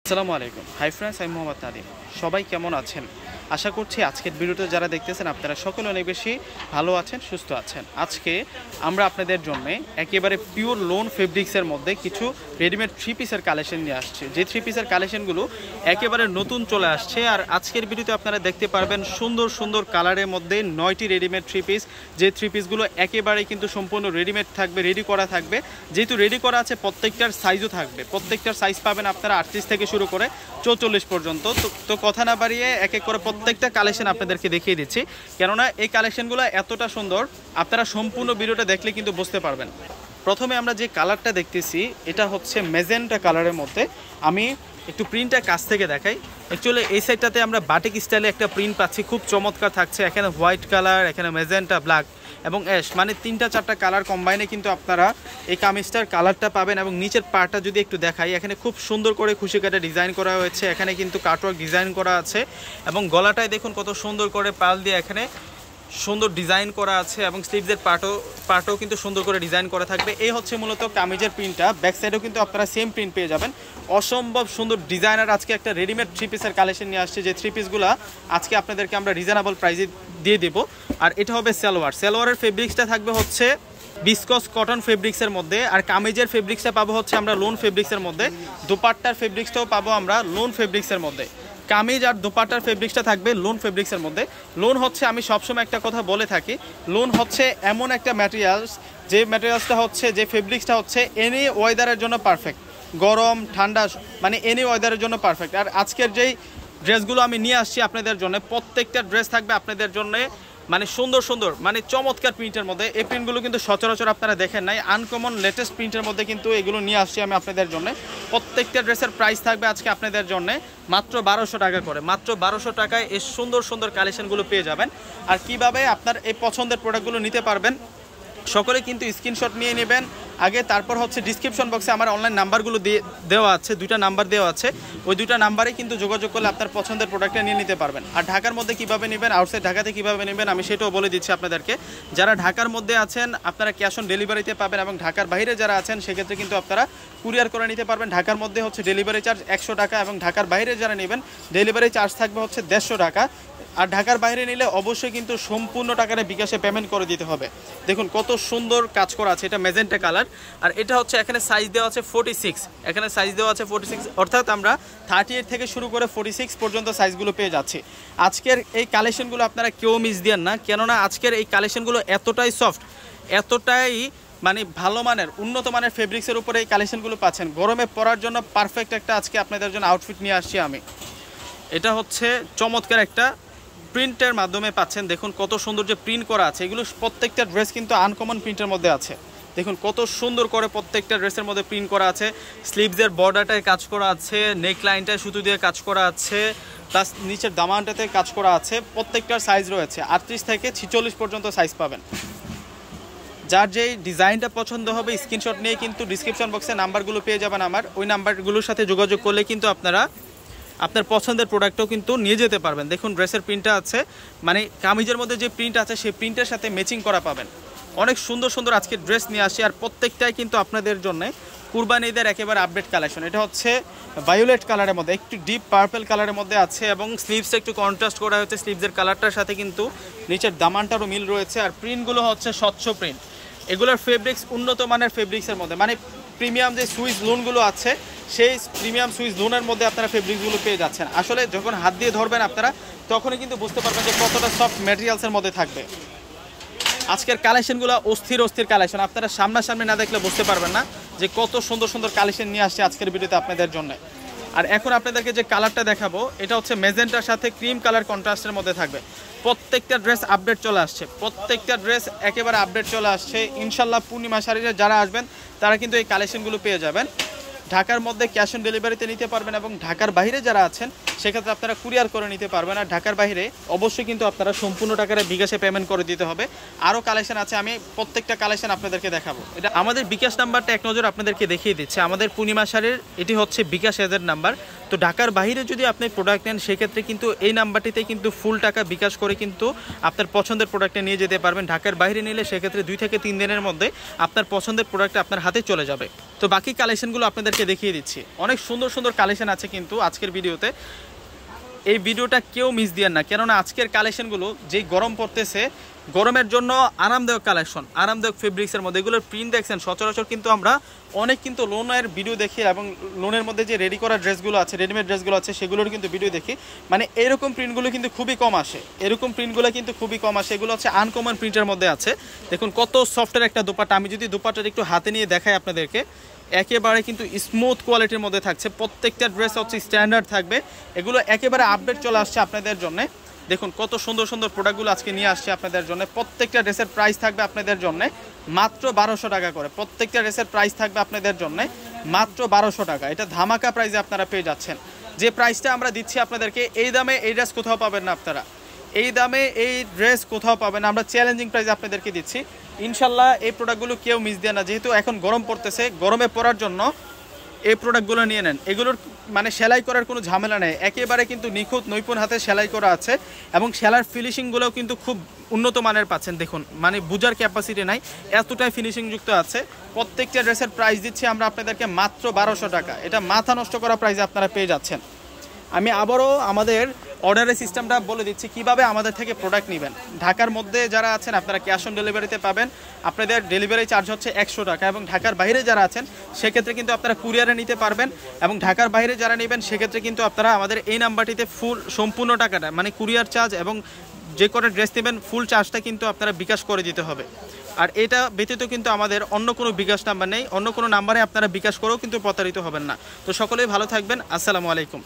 আসসালামু আলাইকুম। Hi friends, আমি মোহাম্মদ নাদিম। সবাই কেমন আছেন? আশা করছি আজকের ভিডিওতে যারা দেখতেছেন আপনারা সকলে অনেক বেশি ভালো আছেন, সুস্থ আছেন। আজকে আমরা আপনাদের জন্য একেবারে পিওর লোন ফেব্রিক্সের মধ্যে কিছু রেডিমেড থ্রি পিসের কালেকশন নিয়ে আসছে। যে থ্রি পিসের কালেকশনগুলো একেবারে নতুন চলে আসছে। আর আজকের ভিডিওতে আপনারা দেখতে পারবেন সুন্দর সুন্দর কালারের মধ্যে 9টি রেডিমেড থ্রি পিস। যে থ্রি পিসগুলো একেবারে কিন্তু সম্পূর্ণ রেডিমেড থাকবে, রেডি করা থাকবে। যেহেতু রেডি করা আছে প্রত্যেকটার সাইজও থাকবে। প্রত্যেকটার সাইজ পাবেন আপনারা 38 থেকে শুরু করে 44 পর্যন্ত। তো কথা না বাড়িয়ে এক এক করে প্রত্যেকটা কালেকশন আপনাদেরকে দেখিয়ে দিচ্ছি, কেননা এই কালেকশনগুলো এতটা সুন্দর আপনারা সম্পূর্ণ ভিডিওটা দেখলে কিন্তু বুঝতে পারবেন। প্রথমে আমরা যে কালারটা দেখতেছি এটা হচ্ছে ম্যাজেন্টা কালারের মধ্যে। আমি একটু প্রিন্টটা কাছ থেকে দেখাই। অ্যাকচুয়ালি এই সাইডটাতে আমরা বাটিক স্টাইলে একটা প্রিন্ট পাচ্ছি, খুব চমৎকার থাকছে। এখানে হোয়াইট কালার, এখানে ম্যাজেন্টা, ব্ল্যাক এবং অ্যাশ, মানে 3-4টা কালার কম্বাইনে কিন্তু আপনারা এই কামিজটার কালারটা পাবেন। এবং নিচের পার্টটা যদি একটু দেখাই, এখানে খুব সুন্দর করে খুশি কাটা ডিজাইন করা হয়েছে। এখানে কিন্তু কাটওয়ার্ক ডিজাইন করা আছে এবং গলাটায় দেখুন কত সুন্দর করে পাল দিয়ে এখানে সুন্দর ডিজাইন করা আছে এবং স্লিভসের পার্টও কিন্তু সুন্দর করে ডিজাইন করা থাকবে। এই হচ্ছে মূলত কামিজের প্রিন্টটা। ব্যাক সাইডেও কিন্তু আপনারা সেম প্রিন্ট পেয়ে যাবেন। অসম্ভব সুন্দর ডিজাইনার আজকে একটা রেডিমেড থ্রি পিসের কালেকশন নিয়ে আসছে। যে থ্রি পিসগুলো আজকে আপনাদেরকে আমরা রিজনেবল প্রাইসে দিয়ে দেবো। আর এটা হবে সালোয়ারের ফেব্রিক্সটা থাকবে হচ্ছে বিসকস কটন ফেব্রিক্সের মধ্যে। আর কামিজের ফেব্রিক্সটা পাবো হচ্ছে আমরা লোন ফেব্রিক্সের মধ্যে। দুপাট্টার ফেব্রিক্সটাও পাবো আমরা লোন ফেব্রিক্সের মধ্যে। কামিজ আর দুপাট্টার ফেব্রিক্সটা থাকবে লোন ফেব্রিক্সের মধ্যে। লোন হচ্ছে, আমি সবসময় একটা কথা বলে থাকি, লোন হচ্ছে এমন একটা ম্যাটেরিয়ালস, যে ম্যাটেরিয়ালসটা হচ্ছে, যে ফেব্রিক্সটা হচ্ছে এনি ওয়েদারের জন্য পারফেক্ট। গরম ঠান্ডা মানে এনি ওয়েদারের জন্য পারফেক্ট। আর আজকের যেই ড্রেসগুলো আমি নিয়ে আসছি আপনাদের জন্য, প্রত্যেকটা ড্রেস থাকবে আপনাদের জন্য মানে সুন্দর সুন্দর, মানে চমৎকার প্রিন্টের মধ্যে। এই প্রিন্টগুলো কিন্তু সচরাচর আপনারা দেখেন নাই, আনকমন লেটেস্ট প্রিন্টের মধ্যে কিন্তু এগুলো নিয়ে আসছি আমি আপনাদের জন্য। প্রত্যেকটা ড্রেসের প্রাইস থাকবে আজকে আপনাদের জন্য মাত্র 1200 টাকা করে। মাত্র 1200 টাকায় এই সুন্দর সুন্দর কালেকশনগুলো পেয়ে যাবেন। আর কিভাবে আপনার এই পছন্দের প্রোডাক্টগুলো নিতে পারবেন, সকলে কিন্তু স্ক্রিনশট নিয়ে নেবেন আগে। তারপর হচ্ছে ডিসক্রিপশন বক্সে আমার অনলাইন নাম্বারগুলো দেওয়া আছে, 2টা নাম্বার দেওয়া আছে। ওই 2টা নাম্বারে কিন্তু যোগাযোগ করলে আপনার পছন্দের প্রোডাক্টটা নিয়ে নিতে পারবেন। আর ঢাকার মধ্যে কীভাবে নেবেন, আউটসাইড ঢাকাতে কীভাবে নেবেন, আমি সেটাও বলে দিচ্ছি আপনাদেরকে। যারা ঢাকার মধ্যে আছেন আপনারা ক্যাশ অন ডেলিভারিতে পাবেন, এবং ঢাকার বাইরে যারা আছেন সেক্ষেত্রে কিন্তু আপনারা কুরিয়ার করে নিতে পারবেন। ঢাকার মধ্যে হচ্ছে ডেলিভারি চার্জ 100 টাকা, এবং ঢাকার বাইরে যারা নেবেন ডেলিভারি চার্জ থাকবে হচ্ছে 150 টাকা। আর ঢাকার বাইরে নিলে অবশ্যই কিন্তু সম্পূর্ণ টাকাটা বিকাশে পেমেন্ট করে দিতে হবে। দেখুন কত সুন্দর কাজ করা আছে। এটা ম্যাজেন্টা কালার, আর এটা হচ্ছে এখানে সাইজ দেওয়া আছে 46। এখানে সাইজ দেওয়া আছে 46, অর্থাৎ আমরা 38 থেকে শুরু করে 46 পর্যন্ত সাইজগুলো পেয়ে যাচ্ছি। আজকের এই কালেকশনগুলো আপনারা কেউ মিস দেন না, কেননা আজকের এই কালেকশনগুলো এতটাই সফট, এতটাই মানে ভালো মানের, উন্নত মানের ফেব্রিক্সের উপরে এই কালেকশনগুলো পাচ্ছেন। গরমে পরার জন্য পারফেক্ট একটা আজকে আপনাদের জন্য আউটফিট নিয়ে আসছি আমি। এটা হচ্ছে চমৎকার একটা প্রিন্টের মাধ্যমে পাচ্ছেন। দেখুন কত সুন্দর যে প্রিন্ট করা আছে। এগুলো প্রত্যেকটা ড্রেস কিন্তু আনকমন প্রিন্টের মধ্যে আছে। দেখুন কত সুন্দর করে প্রত্যেকটা ড্রেসের মধ্যে প্রিন্ট করা আছে। স্লিভসের বর্ডারটায় কাজ করা আছে, নেক লাইনটায় সুতো দিয়ে কাজ করা আছে, প্লাস নিচের দামানটাতে কাজ করা আছে। প্রত্যেকটার সাইজ রয়েছে 38 থেকে 46 পর্যন্ত সাইজ পাবেন। যার যেই ডিজাইনটা পছন্দ হবে স্ক্রিনশট নিয়ে কিন্তু ডিসক্রিপশন বক্সে নাম্বারগুলো পেয়ে যাবেন আমার। ওই নাম্বারগুলোর সাথে যোগাযোগ করলে কিন্তু আপনারা আপনার পছন্দের প্রোডাক্টও কিন্তু নিয়ে যেতে পারবেন। দেখুন ড্রেসের প্রিন্টটা আছে, মানে কামিজের মধ্যে যে প্রিন্ট আছে সেই প্রিন্টের সাথে ম্যাচিং করা পাবেন। অনেক সুন্দর সুন্দর আজকে ড্রেস নিয়ে আসি, আর প্রত্যেকটাই কিন্তু আপনাদের জন্য কুরবানি ঈদের একেবারে আপডেট কালেকশন। এটা হচ্ছে ভায়োলেট কালারের মধ্যে, একটু ডিপ পার্পল কালারের মধ্যে আছে, এবং স্লিভসটা একটু কন্ট্রাস্ট করা হয়েছে। স্লিভসের কালারটার সাথে কিন্তু নিচের দামানটারও মিল রয়েছে। আর প্রিন্টগুলো হচ্ছে স্বচ্ছ প্রিন্ট। এগুলোর ফেব্রিক্স উন্নত মানের ফেব্রিক্সের মধ্যে, মানে প্রিমিয়াম যে সুইস লোনগুলো আছে সেই প্রিমিয়াম সুইস লোনের মধ্যে আপনারা ফেব্রিক্সগুলো পেয়ে যাচ্ছেন। আসলে যখন হাত দিয়ে ধরবেন আপনারা তখনই কিন্তু বুঝতে পারবেন যে কতটা সফট ম্যাটেরিয়ালসের মধ্যে থাকবে। আজকের কালেকশনগুলো অস্থির কালেকশন, আপনারা সামনাসামনি না দেখলে বুঝতে পারবেন না যে কত সুন্দর সুন্দর কালেকশন নিয়ে আসছে আজকের ভিডিওতে আপনাদের জন্য। আর এখন আপনাদেরকে যে কালারটা দেখাবো এটা হচ্ছে ম্যাজেন্টার সাথে ক্রিম কালার কন্ট্রাস্টের মধ্যে থাকবে। প্রত্যেকটা ড্রেস আপডেট চলে আসছে, প্রত্যেকটা ড্রেস একেবারে আপডেট চলে আসছে। ইনশাল্লাহ পূর্ণিমা শাড়িতে যারা আসবেন তারা কিন্তু এই কালেকশনগুলো পেয়ে যাবেন। ঢাকার মধ্যে ক্যাশ অন ডেলিভারিতে নিতে পারবেন, এবং ঢাকার বাইরে যারা আছেন সেক্ষেত্রে আপনারা কুরিয়ার করে নিতে পারবেন। আর ঢাকার বাইরে অবশ্যই কিন্তু আপনারা সম্পূর্ণ টাকার বিকাশে পেমেন্ট করে দিতে হবে। আরও কালেকশন আছে, আমি প্রত্যেকটা কালেকশন আপনাদেরকে দেখাবো। এটা আমাদের বিকাশ নাম্বারটা এক নজর আপনাদেরকে দেখিয়ে দিচ্ছে। আমাদের পূর্ণিমা শাড়ির এটি হচ্ছে বিকাশ এজেন্ট নাম্বার। তো ঢাকার বাইরে যদি আপনি প্রোডাক্ট নেন সেক্ষেত্রে কিন্তু এই নাম্বারটিতে কিন্তু ফুল টাকা বিকাশ করে কিন্তু আপনার পছন্দের প্রোডাক্টে নিয়ে যেতে পারবেন। ঢাকার বাইরে নিলে সেক্ষেত্রে 2 থেকে 3 দিনের মধ্যে আপনার পছন্দের প্রোডাক্ট আপনার হাতে চলে যাবে। তো বাকি কালেকশনগুলো আপনাদেরকে আপনাদেরকে দেখিয়ে দিচ্ছি। অনেক সুন্দর সুন্দর কালেকশন আছে কিন্তু আজকের ভিডিওতে, এই ভিডিওটা কেউ মিস দিয়েন না, কেননা আজকের কালেকশনগুলো যেই গরম পড়তেছে, গরমের জন্য আরামদায়ক কালেকশন, আরামদায়ক ফেব্রিক্সের মধ্যে এগুলোর প্রিন্ট দেখছেন সচরাচর কিন্তু আমরা অনেক কিন্তু লোনের ভিডিও দেখি এবং লোনের মধ্যে যে রেডি করা ড্রেসগুলো আছে, রেডিমেড ড্রেসগুলো আছে, সেগুলোর কিন্তু ভিডিও দেখি, মানে এরকম প্রিন্টগুলো কিন্তু খুবই কম আসে, এরকম প্রিন্টগুলো কিন্তু খুবই কম আসে। এগুলো হচ্ছে আনকমন প্রিন্টের মধ্যে আছে। দেখুন কত সফটের একটা দোপাট্টা, আমি যদি দোপাট্টাটা একটু হাতে নিয়ে দেখাই আপনাদেরকে, একেবারে কিন্তু স্মুথ কোয়ালিটির মধ্যে থাকছে, প্রত্যেকটা ড্রেস হচ্ছে স্ট্যান্ডার্ড থাকবে, এগুলো একেবারে আপডেট চলে আসছে আপনাদের জন্য। দেখুন কত সুন্দর সুন্দর প্রোডাক্টগুলো আজকে নিয়ে আসছে আপনাদের জন্য। প্রত্যেকটা ড্রেসের প্রাইস থাকবে আপনাদের জন্য মাত্র 1200 টাকা করে, প্রত্যেকটা ড্রেসের প্রাইস থাকবে আপনাদের জন্য মাত্র 1200 টাকা। এটা ধামাকা প্রাইসে আপনারা পেয়ে যাচ্ছেন। যে প্রাইসটা আমরা দিচ্ছি আপনাদেরকে, এই দামে এই ড্রেস কোথাও পাবেন না আপনারা, এই দামে এই ড্রেস কোথাও পাবেন না, আমরা চ্যালেঞ্জিং প্রাইসে আপনাদেরকে দিচ্ছি ইনশাল্লাহ। এই প্রোডাক্টগুলো কেউ মিস দেয় না, যেহেতু এখন গরম পড়তেছে, গরমে পড়ার জন্য এই প্রোডাক্টগুলো নিয়ে নেন। এগুলোর মানে সেলাই করার কোনো ঝামেলা নেই, একেবারে কিন্তু নিখুঁত নৈপুণ হাতে সেলাই করা আছে এবং সেলার ফিনিশিংগুলোও কিন্তু খুব উন্নত মানের পাচ্ছেন। দেখুন মানে বুঝার ক্যাপাসিটি নাই, এতটাই ফিনিশিংযুক্ত আছে। প্রত্যেকটা ড্রেসের প্রাইস দিচ্ছি আমরা আপনাদেরকে মাত্র 1200 টাকা। এটা মাথা নষ্ট করা প্রাইসে আপনারা পেয়ে যাচ্ছেন। আমি আবারও আমাদের অর্ডারের সিস্টেমটা বলে দিচ্ছি কিভাবে আমাদের থেকে প্রোডাক্ট নেবেন। ঢাকার মধ্যে যারা আছেন আপনারা ক্যাশ অন ডেলিভারিতে পাবেন, আপনাদের ডেলিভারি চার্জ হচ্ছে 100 টাকা, এবং ঢাকার বাইরে যারা আছেন সেক্ষেত্রে কিন্তু আপনারা কুরিয়ারে নিতে পারবেন, এবং ঢাকার বাইরে যারা নেবেন সেক্ষেত্রে কিন্তু আপনারা আমাদের এই নাম্বারটিতে সম্পূর্ণ টাকাটা মানে কুরিয়ার চার্জ এবং যে কটা ড্রেস নেবেন ফুল চার্জটা কিন্তু আপনারা বিকাশ করে দিতে হবে। আর এটা ব্যতীত কিন্তু আমাদের অন্য কোনো বিকাশ নাম্বার নেই, অন্য কোনো নাম্বারে আপনারা বিকাশ করেও কিন্তু প্রতারিত হবেন না। তো সকলেই ভালো থাকবেন, আসসালামু আলাইকুম।